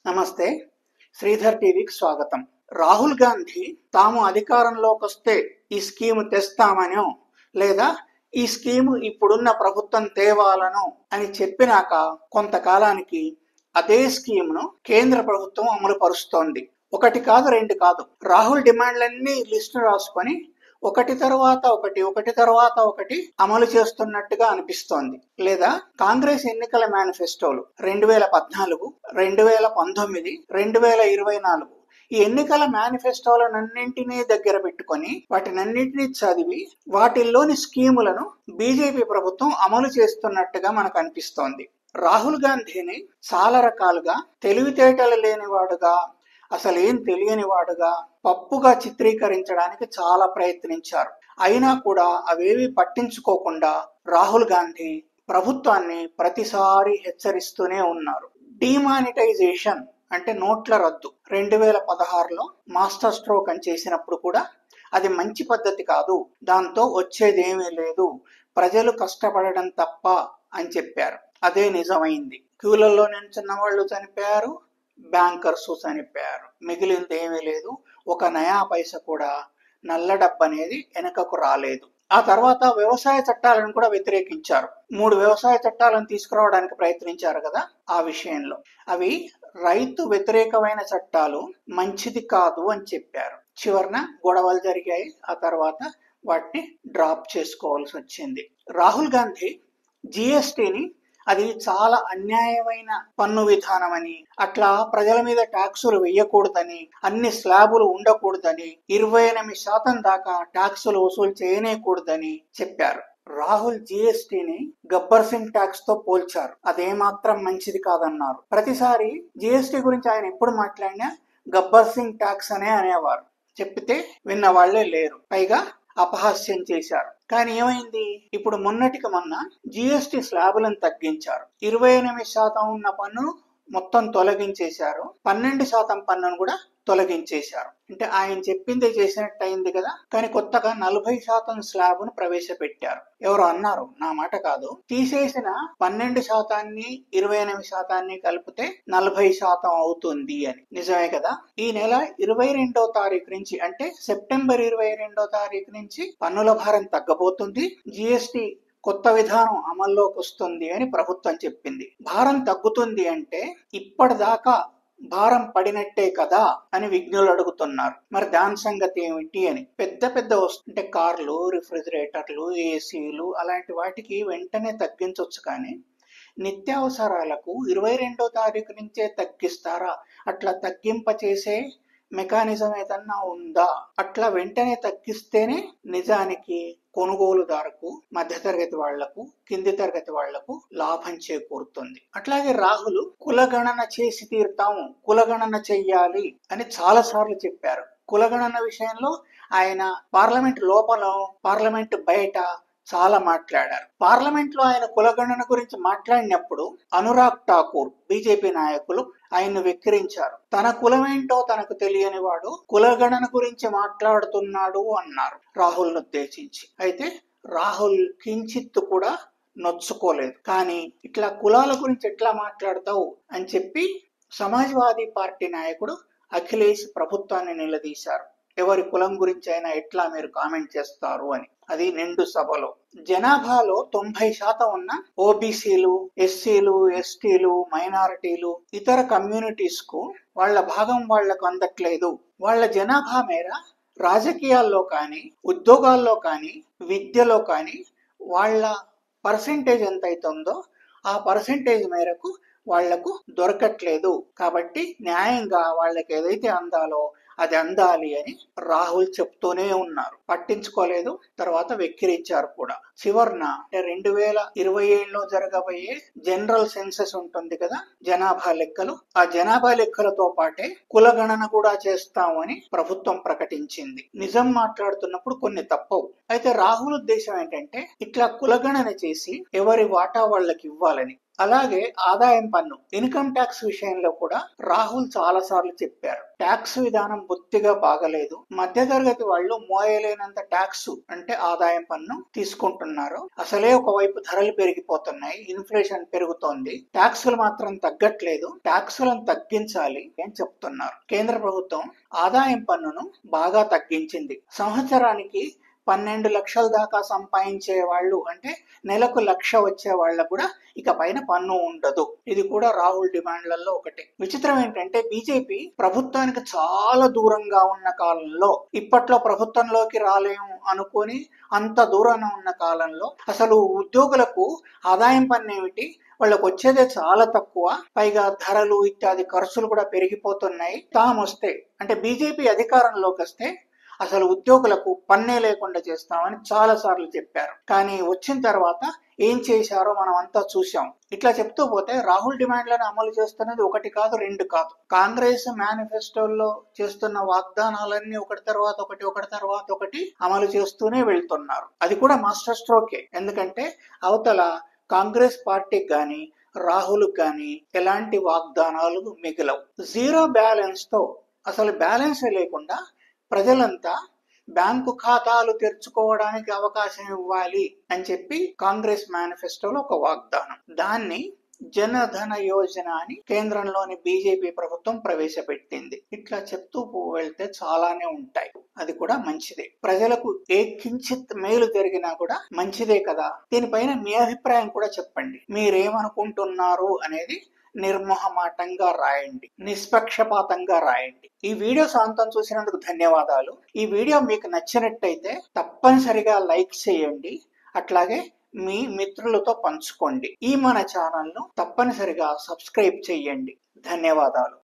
నమస్తే. శ్రీధర్ టీవీకి స్వాగతం. రాహుల్ గాంధీ తాము అధికారంలోకి వస్తే ఈ స్కీము తెస్తామనో లేదా ఈ స్కీము ఇప్పుడున్న ప్రభుత్వం తేవాలనో అని చెప్పినాక కొంతకాలానికి అదే స్కీమును కేంద్ర ప్రభుత్వం అమలు పరుస్తోంది. ఒకటి కాదు, రెండు కాదు. రాహుల్ డిమాండ్లన్నీ లిస్టు రాసుకొని ఒకటి తర్వాత ఒకటి అమలు చేస్తున్నట్టుగా అనిపిస్తోంది. లేదా కాంగ్రెస్ ఎన్నికల మేనిఫెస్టోలు 2014, 2019, 2024 ఈ ఎన్నికల మేనిఫెస్టోలనన్నింటినీ దగ్గర పెట్టుకొని వాటినన్నింటినీ చదివి వాటిల్లోని స్కీములను బీజేపీ ప్రభుత్వం అమలు చేస్తున్నట్టుగా మనకు అనిపిస్తోంది. రాహుల్ గాంధీని చాలా రకాలుగా తెలివితేటలు లేనివాడుగా, అసలేం తెలియనివాడుగా, పప్పుగా చిత్రీకరించడానికి చాలా ప్రయత్నించారు. అయినా కూడా అవేవి పట్టించుకోకుండా రాహుల్ గాంధీ ప్రభుత్వాన్ని ప్రతిసారి హెచ్చరిస్తూనే ఉన్నారు. డిమానిటైజేషన్ అంటే నోట్ల రద్దు 2016లో మాస్టర్ స్ట్రోక్ అని చేసినప్పుడు కూడా అది మంచి పద్ధతి కాదు, దాంతో వచ్చేదేమీ లేదు, ప్రజలు కష్టపడడం తప్ప అని చెప్పారు. అదే నిజమైంది. క్యూలలో నిల్చున్న వాళ్ళు చనిపోయారు, బ్యాంకర్స్ చనిపోయారు, మిగిలింది ఏమీ లేదు. ఒక నయా పైస కూడా నల్ల డబ్బు అనేది వెనకకు రాలేదు. ఆ తర్వాత వ్యవసాయ చట్టాలను కూడా వ్యతిరేకించారు. 3 వ్యవసాయ చట్టాలను తీసుకురావడానికి ప్రయత్నించారు కదా. ఆ విషయంలో అవి రైతు వ్యతిరేకమైన చట్టాలు, మంచిది కాదు అని చెప్పారు. చివరన గొడవలు జరిగాయి. ఆ తర్వాత వాటిని డ్రాప్ చేసుకోవాల్సి వచ్చింది. రాహుల్ గాంధీ జిఎస్టిని అది చాలా అన్యాయమైన పన్ను విధానం అని, అట్లా ప్రజల మీద ట్యాక్సులు వేయకూడదని, అన్ని స్లాబులు ఉండకూడదని, 28% దాకా ట్యాక్సులు వసూలు చేయనేకూడదని చెప్పారు. రాహుల్ జిఎస్టిని గబ్బర్ సింగ్ ట్యాక్స్ తో పోల్చారు. అదేమాత్రం మంచిది కాదన్నారు. ప్రతిసారి జిఎస్టి గురించి ఆయన ఎప్పుడు మాట్లాడినా గబ్బర్ సింగ్ ట్యాక్స్ అనే అనేవారు. చెప్పితే విన్న వాళ్లే లేరు. పైగా అపహాస్యం చేశారు. కానీ ఏమైంది? ఇప్పుడు మొన్నటికి మొన్న జిఎస్టి స్లాబులను తగ్గించారు. 28% ఉన్న పన్నును మొత్తం తొలగించేశారు. 12% పన్నును కూడా తొలగించేశారు. అంటే ఆయన చెప్పిందే చేసినట్టు అయింది కదా. కానీ కొత్తగా 40% స్లాబును ప్రవేశపెట్టారు. ఎవరు అన్నారు, నా మాట కాదు, తీసేసిన 12%, 28% కలిపితే 40% అవుతుంది అని. నిజమే కదా. ఈ నెల 22వ తారీఖు నుంచి, అంటే సెప్టెంబర్ 22వ తారీఖు నుంచి పన్నుల భారం తగ్గబోతుంది. జిఎస్టి కొత్త విధానం అమల్లోకి వస్తుంది అని ప్రభుత్వం చెప్పింది. భారం తగ్గుతుంది అంటే ఇప్పటిదాకా భారం పడినట్టే కదా అని విజ్ఞులు అడుగుతున్నారు. మరి దాని సంగతి ఏమిటి అని. పెద్ద పెద్ద అంటే కార్లు, రిఫ్రిజిరేటర్లు, ఏసీలు అలాంటి వాటికి వెంటనే తగ్గించవచ్చు. కానీ నిత్యావసరాలకు 22వ తారీఖు నుంచే తగ్గిస్తారా? అట్లా తగ్గింప చేసే మెకానిజం ఏదన్నా ఉందా? అట్లా వెంటనే తగ్గిస్తేనే నిజానికి కొనుగోలుదారుకు, మధ్యతరగతి వాళ్లకు, కింది తరగతి వాళ్లకు లాభం చేకూరుతుంది. అట్లాగే రాహుల్ కులగణన చేసి తీరుతాము, కులగణన చెయ్యాలి అని చాలా సార్లు చెప్పారు. కులగణన విషయంలో ఆయన పార్లమెంట్ లోపల, పార్లమెంట్ బయట చాలా మాట్లాడారు. పార్లమెంట్ లో ఆయన కులగణన గురించి మాట్లాడినప్పుడు అనురాగ్ ఠాకూర్, బీజేపీ నాయకులు ఆయన్ను వెక్కిరించారు. తన కులమేంటో తనకు తెలియని వాడు కులగణన గురించి మాట్లాడుతున్నాడు అన్నారు రాహుల్ ఉద్దేశించి. అయితే రాహుల్ కించిత్తు కూడా నొచ్చుకోలేదు. కానీ ఇట్లా కులాల గురించి ఎట్లా మాట్లాడతావు అని చెప్పి సమాజ్వాదీ పార్టీ నాయకుడు అఖిలేష్ ప్రభుత్వాన్ని నిలదీశారు. ఎవరి కులం గురించి అయినా ఎట్లా మీరు కామెంట్ చేస్తారు అని. అది నిండు సభలో. జనాభాలో 90% ఉన్న ఓబీసీలు, ఎస్సీలు, ఎస్టీలు, మైనారిటీలు, ఇతర కమ్యూనిటీస్ కు వాళ్ల భాగం వాళ్లకు అందట్లేదు. వాళ్ల జనాభా మేర రాజకీయాల్లో కానీ, ఉద్యోగాల్లో కానీ, విద్యలో కానీ వాళ్ల పర్సెంటేజ్ ఎంత అవుతుందో ఆ పర్సెంటేజ్ మేరకు వాళ్లకు దొరకట్లేదు. కాబట్టి న్యాయంగా వాళ్లకు ఏదైతే అందాలో అది అందాలి అని రాహుల్ చెప్తూనే ఉన్నారు. పట్టించుకోలేదు. తర్వాత వెక్కిరించారు కూడా. చివరన 2027లో జరగబోయే జనరల్ సెన్సస్ ఉంటుంది కదా, జనాభా లెక్కలు, ఆ జనాభా లెక్కలతో పాటే కులగణన కూడా చేస్తామని ప్రభుత్వం ప్రకటించింది. నిజం మాట్లాడుతున్నప్పుడు కొన్ని తప్పవు. అయితే రాహుల్ ఉద్దేశం ఏంటంటే ఇట్లా కులగణన చేసి ఎవరి వాటా వాళ్ళకి ఇవ్వాలని. అలాగే ఆదాయం పన్ను ఇన్కమ్ ట్యాక్స్ విషయంలో కూడా రాహుల్ చాలా సార్లు చెప్పారు, ట్యాక్స్ విధానం బొత్తిగా బాగలేదు, మధ్యతరగతి వాళ్ళు మోయలేనంత ట్యాక్స్ అంటే ఆదాయం పన్ను తీసుకుంటున్నారు, అసలే ఒకవైపు ధరలు పెరిగిపోతున్నాయి, ఇన్ఫ్లేషన్ పెరుగుతోంది, ట్యాక్సులు మాత్రం తగ్గట్లేదు, ట్యాక్సులను తగ్గించాలి అని చెప్తున్నారు. కేంద్ర ప్రభుత్వం ఆదాయం పన్నును బాగా తగ్గించింది. సంవత్సరానికి 12 లక్షల దాకా సంపాదించే వాళ్ళు అంటే నెలకు 1,00,000 వచ్చే వాళ్ళకు కూడా ఇక పైన పన్ను ఉండదు. ఇది కూడా రాహుల్ డిమాండ్లలో ఒకటి. విచిత్రం ఏంటంటే బీజేపీ ప్రభుత్వానికి చాలా దూరంగా ఉన్న కాలంలో, ఇప్పట్లో ప్రభుత్వంలోకి రాలేము అనుకొని అంత దూరాన ఉన్న కాలంలో అసలు ఉద్యోగులకు ఆదాయం పన్ను ఏమిటి, వాళ్ళకు వచ్చేదే చాలా తక్కువ, పైగా ధరలు ఇత్యాది ఖర్చులు కూడా పెరిగిపోతున్నాయి, తామొస్తే అంటే బీజేపీ అధికారంలోకి వస్తే అసలు ఉద్యోగులకు పన్నే లేకుండా చేస్తామని చాలా సార్లు చెప్పారు. కానీ వచ్చిన తర్వాత ఏం చేశారో మనం అంతా చూసాం. ఇట్లా చెప్తూ పోతే రాహుల్ డిమాండ్లను అమలు చేస్తున్నది ఒకటి కాదు, రెండు కాదు. కాంగ్రెస్ మేనిఫెస్టోల్లో చేస్తున్న వాగ్దానాలన్నీ ఒకటి తర్వాత ఒకటి అమలు చేస్తూనే వెళ్తున్నారు. అది కూడా మాస్టర్ స్ట్రోకే. ఎందుకంటే అవతల కాంగ్రెస్ పార్టీకి గాని రాహుల్ గాని ఎలాంటి వాగ్దానాలు మిగలవు. జీరో బ్యాలెన్స్ తో, అసలు బ్యాలెన్స్ లేకుండా ప్రజలంతా బ్యాంకు ఖాతాలు తెరుచుకోవడానికి అవకాశం ఇవ్వాలి అని చెప్పి కాంగ్రెస్ మేనిఫెస్టోలో ఒక వాగ్దానం. దాన్ని జనధన యోజన అని కేంద్రంలోని బీజేపీ ప్రభుత్వం ప్రవేశపెట్టింది. ఇట్లా చెప్తూ వెళ్తే చాలానే ఉంటాయి. అది కూడా మంచిదే. ప్రజలకు ఏ కించిత్ మేలు జరిగినా కూడా మంచిదే కదా. దీనిపైన మీ అభిప్రాయం కూడా చెప్పండి. మీరేమనుకుంటున్నారు అనేది నిర్మోహమాటంగా రాయండి, నిష్పక్షపాతంగా రాయండి. ఈ వీడియో సాంతం చూసినందుకు ధన్యవాదాలు. ఈ వీడియో మీకు నచ్చినట్టయితే తప్పనిసరిగా లైక్ చేయండి, అట్లాగే మీ మిత్రులతో పంచుకోండి. ఈ మన ఛానల్ ను తప్పనిసరిగా సబ్స్క్రైబ్ చేయండి. ధన్యవాదాలు.